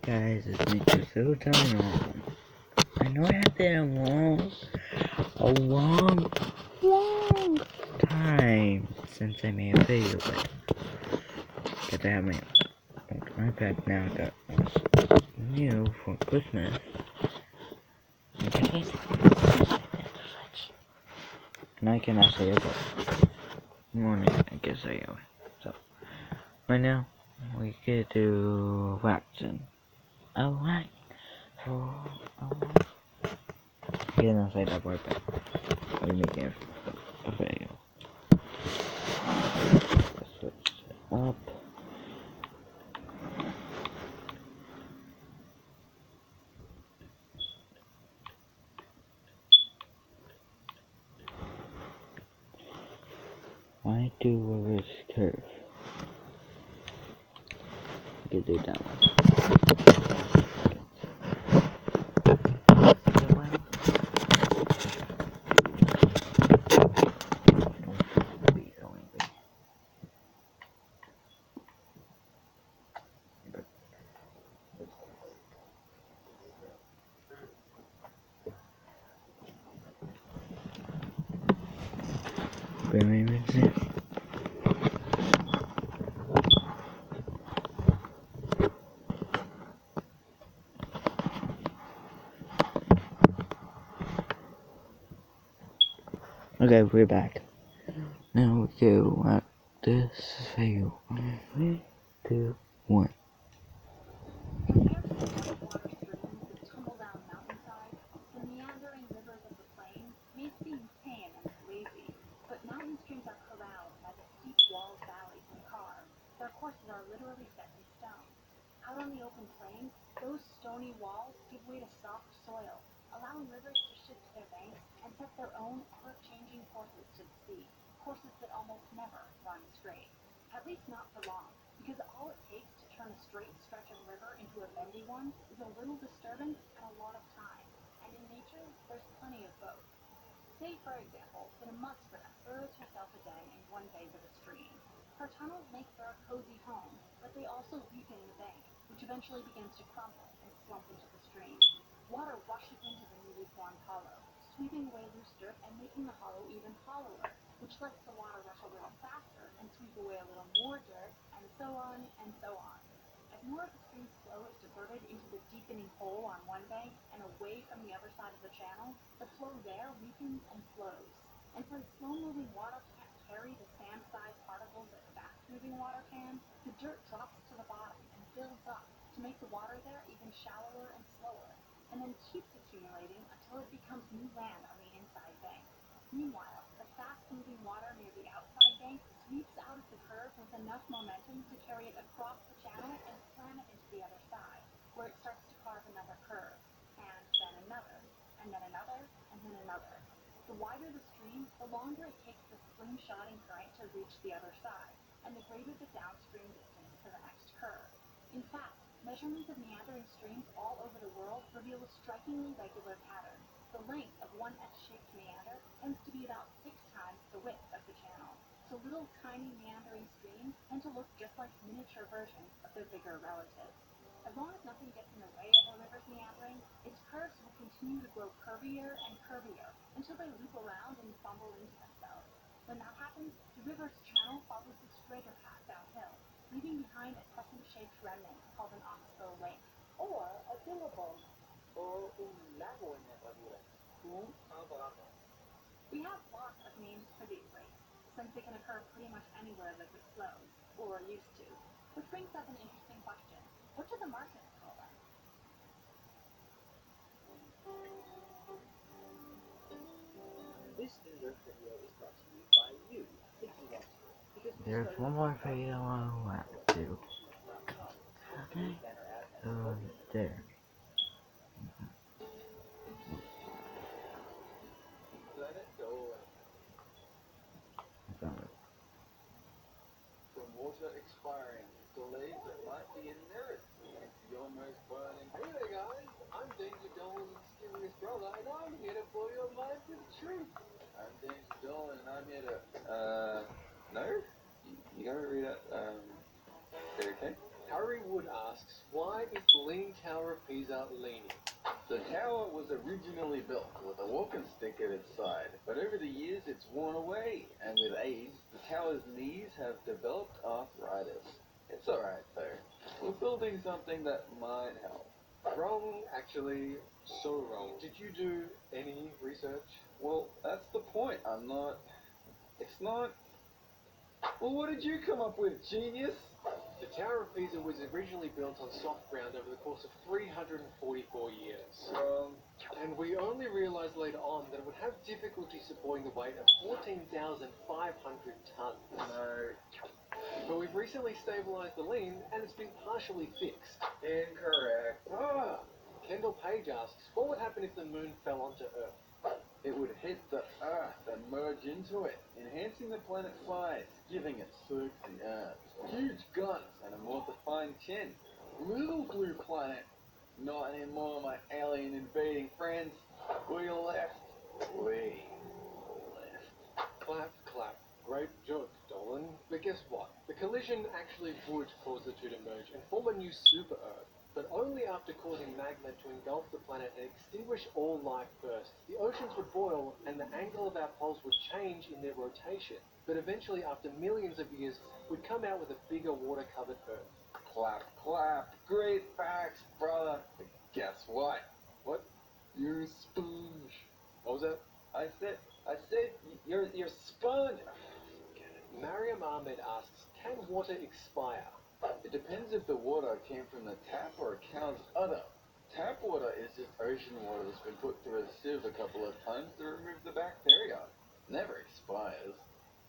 Guys, it's me, godzilladino. I know it has been a long time since I made a video, but because I have my iPad now that was new for Christmas. And I cannot say it, but morning, I guess I am. So, right now, we get to Reten. Alright. Get inside that boy back. We're making a video. Let's switch it up. Why do reverse curve? We can do that one. Very minutes. Okay, we're back. Now we do this video. 3, 2, 1. Tumble down mountainside, the meandering rivers of the plain may seem tame and lazy, but mountain streams are corralled by the steep walled valleys and carved. Their courses are literally set in stone. Out on the open plain, those stony walls give way to soft soil, allowing rivers to shift their banks and set their own ever-changing courses to the sea, courses that almost never run straight. At least not for long, because all it takes to turn a straight stretch of river into a bendy one is a little disturbance and a lot of time. And in nature, there's plenty of both. Say, for example, that a muskrat burrows herself a den in one bank of a stream. Her tunnels make for a cozy home, but they also weaken the bank, which eventually begins to crumble and slump into the stream. Water rushes into the newly formed hollow, sweeping away loose dirt and making the hollow even hollower, which lets the water rush a little faster and sweep away a little more dirt, and so on and so on. As more of the stream's flow is diverted into the deepening hole on one bank and away from the other side of the channel, the flow there weakens and slows. And since slow-moving water can't carry the sand-sized particles that fast-moving water can, the dirt drops to the bottom and builds up to make the water there even shallower and slower, and then keeps accumulating until it becomes new land on the inside bank. Meanwhile, the fast-moving water near the outside bank sweeps out of the curve with enough momentum to carry it across the channel and slam it into the other side, where it starts to carve another curve, and then another, and then another, and then another. The wider the stream, the longer it takes the slingshotting current to reach the other side, and the greater the downstream distance to the next curve. In fact, measurements of meandering streams all over the world reveal a strikingly regular pattern. The length of one S-shaped meander tends to be about 6 times the width of the channel, so little tiny meandering streams tend to look just like miniature versions of their bigger relatives. As long as nothing gets in the way of a river's meandering, its curves will continue to grow curvier and curvier until they loop around and bumble into themselves. When that happens, the river's channel follows a straighter path downhill, leaving behind a crescent-shaped remnant called an oxbow lake. Or a billabong, or un lago en herradura, un abramo. We have lots of names for these lakes, since they can occur pretty much anywhere liquid flows, or used to. Which brings up an interesting question. What do the Martians call them? This video is brought to you by you, if you want to. Because There's one more video I want to do. Okay. So, there. Let it go away. I found it. From water expiring, delays that might be in there, the almost burning. Hey there guys, I'm Danger Dolan's mysterious brother, and I'm here to blow your mind with truth. I'm Danger Dolan, and I'm here to, no? You gotta read it, okay? Harry Wood asks, why is the Leaning Tower of Pisa leaning? The tower was originally built with a walking stick at its side, but over the years it's worn away, and with age, the tower's knees have developed arthritis. It's alright though. We're building something that might help. Wrong, actually, so wrong. Did you do any research? Well, that's the point. It's not... Well, what did you come up with, genius? The Tower of Pisa was originally built on soft ground over the course of 344 years. And we only realized later on that it would have difficulty supporting the weight of 14,500 tons. No. But we've recently stabilized the lean, and it's been partially fixed. Incorrect. Kendall Page asks, what would happen if the moon fell onto Earth? It would hit the Earth and merge into it, enhancing the planet's size, giving it sexy arms, huge guns, and a more defined chin. Little blue planet. Not anymore, my alien invading friends. We left. We left. Clap, clap. Great joke, Dolan. But guess what? The collision actually would cause the two to merge and form a new super Earth, but only after causing magma to engulf the planet and extinguish all life first. The oceans would boil, and the angle of our poles would change in their rotation, but eventually, after millions of years, we'd come out with a bigger water-covered Earth. Clap, clap. Great facts, brother. But guess what? What? You're a sponge. What was that? I said, you're sponge. Mariam Ahmed asks, can water expire? It depends if the water came from the tap or a cow's udder. Tap water is just ocean water that's been put through a sieve a couple of times to remove the bacteria. Never expires.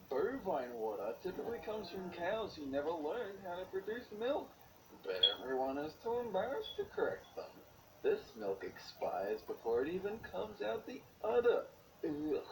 Bovine water typically comes from cows who never learned how to produce milk, but everyone is too embarrassed to correct them. This milk expires before it even comes out the udder. Ugh.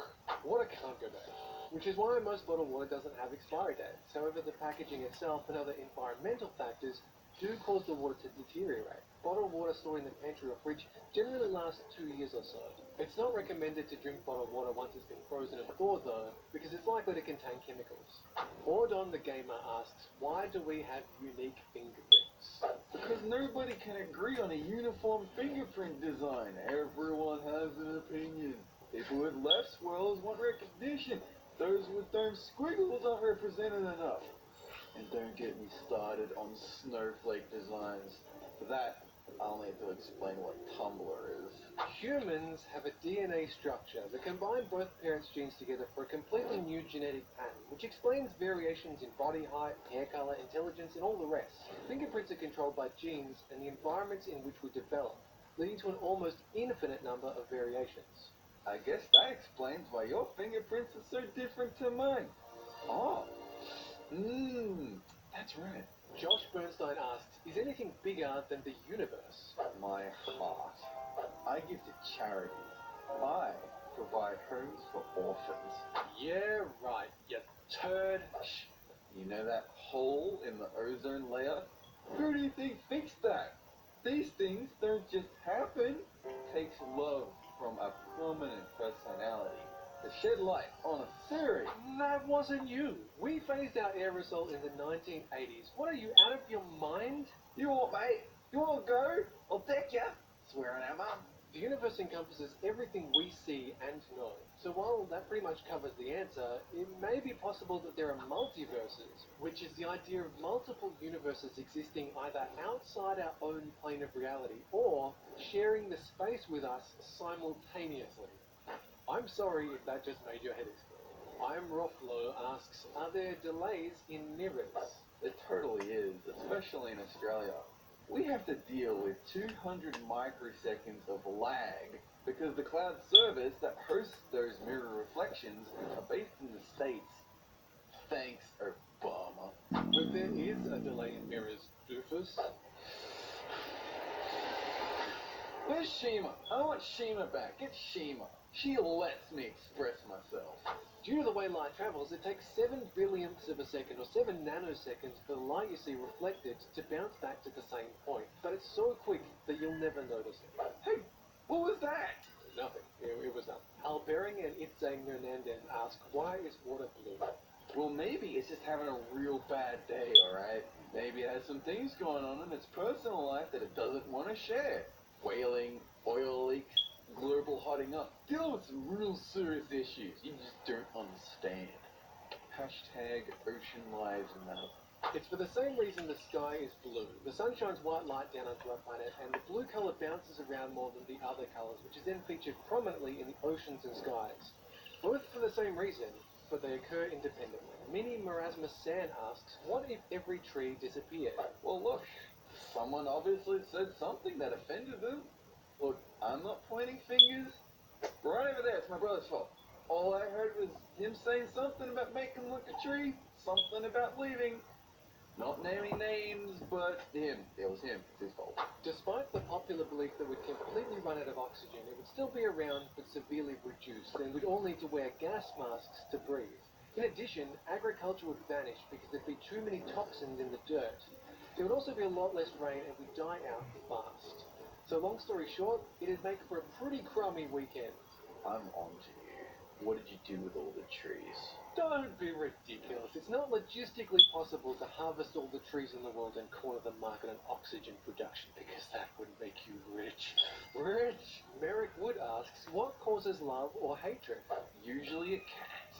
Water can't go bad, which is why most bottled water doesn't have expiry dates. However, the packaging itself and other environmental factors do cause the water to deteriorate. Bottled water stored in the pantry or fridge generally lasts 2 years or so. It's not recommended to drink bottled water once it's been frozen and thawed though, because it's likely to contain chemicals. Ordon the Gamer asks, why do we have unique fingerprints? Because nobody can agree on a uniform fingerprint design. Everyone has an opinion. People with left swirls want recognition. Those with dome squiggles aren't represented enough. And don't get me started on snowflake designs. For that, I'll need to explain what Tumblr is. Humans have a DNA structure that combine both parents' genes together for a completely new genetic pattern, which explains variations in body height, hair color, intelligence, and all the rest. Fingerprints are controlled by genes and the environments in which we develop, leading to an almost infinite number of variations. I guess that explains why your fingerprints are so different to mine. Oh, that's right. Josh Bernstein asks, is anything bigger than the universe? My heart. I give to charities. I provide homes for orphans. Yeah, right, you turd. You know that hole in the ozone layer? Who do you think fixed that? These things don't just happen. It takes love from a prominent personality to shed light on a theory. That wasn't you. We phased out aerosol in the 1980s. What are you, out of your mind? You want, mate? You want to go? I'll take ya. Swearing at mum. The universe encompasses everything we see and know. So while that pretty much covers the answer, it may be possible that there are multiverses, which is the idea of multiple universes existing either outside our own plane of reality or sharing the space with us simultaneously. I'm sorry if that just made your head explode. I'm Rothlo asks, are there delays in mirrors? It totally is, especially in Australia. We have to deal with 200 microseconds of lag because the cloud service that hosts those mirror reflections are based in the States. Thanks, Obama. But there is a delay in mirrors, doofus. Where's Shima? I want Shima back. Get Shima. She lets me express myself. Due to the way light travels, it takes 7 billionths of a second, or 7 nanoseconds, for the light you see reflected to bounce back to the same point. But it's so quick that you'll never notice it. Hey, what was that? Nothing. It was nothing. Albering and Itzang Nernandez ask, why is water blue? Well, maybe it's just having a real bad day, alright? Maybe it has some things going on in its personal life that it doesn't want to share. Whaling, oil leaks, global hotting up. Deal with some real serious issues you just don't understand. Hashtag ocean lives matter. It's for the same reason the sky is blue. The sun shines white light down onto our planet, and the blue colour bounces around more than the other colours, which is then featured prominently in the oceans and skies. Both for the same reason, but they occur independently. Mini Marasmus San asks, what if every tree disappeared? Well, look, someone obviously said something that offended them. Look, I'm not pointing fingers. Right over there, it's my brother's fault. All I heard was him saying something about making look a tree, something about leaving. Not naming names, but him. It was him. It's his fault. Despite the popular belief that we'd completely run out of oxygen, it would still be around but severely reduced, and we'd all need to wear gas masks to breathe. In addition, agriculture would vanish because there'd be too many toxins in the dirt. There would also be a lot less rain and we'd die out fast. So long story short, it'd make for a pretty crummy weekend. I'm on to you. What did you do with all the trees? Don't be ridiculous. It's not logistically possible to harvest all the trees in the world and corner the market on oxygen production, because that would make you rich. Rich! Merrick Wood asks, what causes love or hatred? Usually a cat.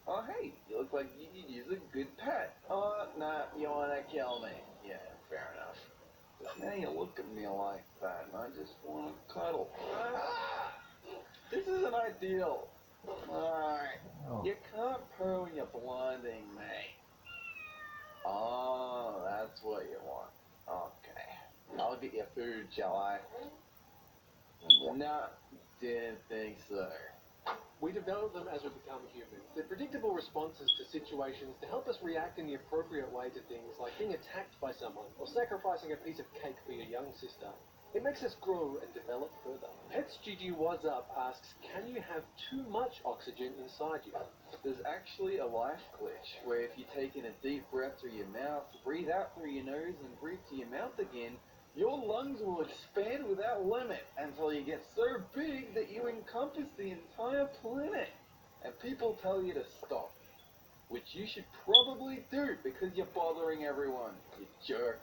Oh, hey, you look like you could use a good pet. Oh, nah, you wanna kill me. Yeah, fair enough. But now you look at me like that, and I just wanna cuddle. Ah! This isn't ideal. Alright. Oh. You can't purr when you're blinding me. Oh, that's what you want. Okay. I'll get your food, shall I? Nah, didn't think so. We develop them as we become humans. They're predictable responses to situations to help us react in the appropriate way to things like being attacked by someone or sacrificing a piece of cake for your young sister. It makes us grow and develop further. Pets Gigi What's Up asks, can you have too much oxygen inside you? There's actually a life glitch where if you take in a deep breath through your mouth, breathe out through your nose, and breathe to your mouth again, your lungs will expand without limit until you get so big that you encompass the entire planet. And people tell you to stop, which you should probably do because you're bothering everyone, you jerk.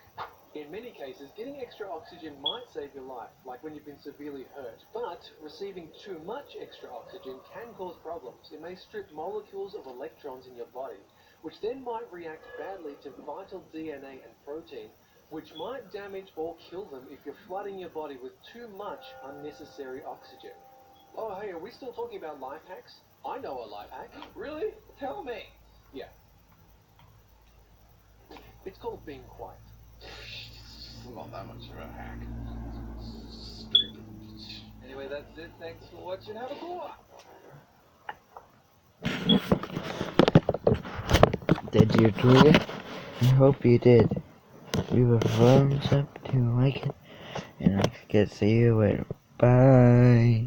In many cases, getting extra oxygen might save your life, like when you've been severely hurt, but receiving too much extra oxygen can cause problems. It may strip molecules of electrons in your body, which then might react badly to vital DNA and protein, which might damage or kill them if you're flooding your body with too much unnecessary oxygen. Oh, hey, are we still talking about life hacks? I know a life hack. Really? Tell me. Yeah. It's called being quiet. It's not that much of a hack. Stupid. Anyway, that's it. Thanks for watching. Have a good one. Did you enjoy it? I hope you did. Leave a thumbs up to like it, and I can see you later. Bye.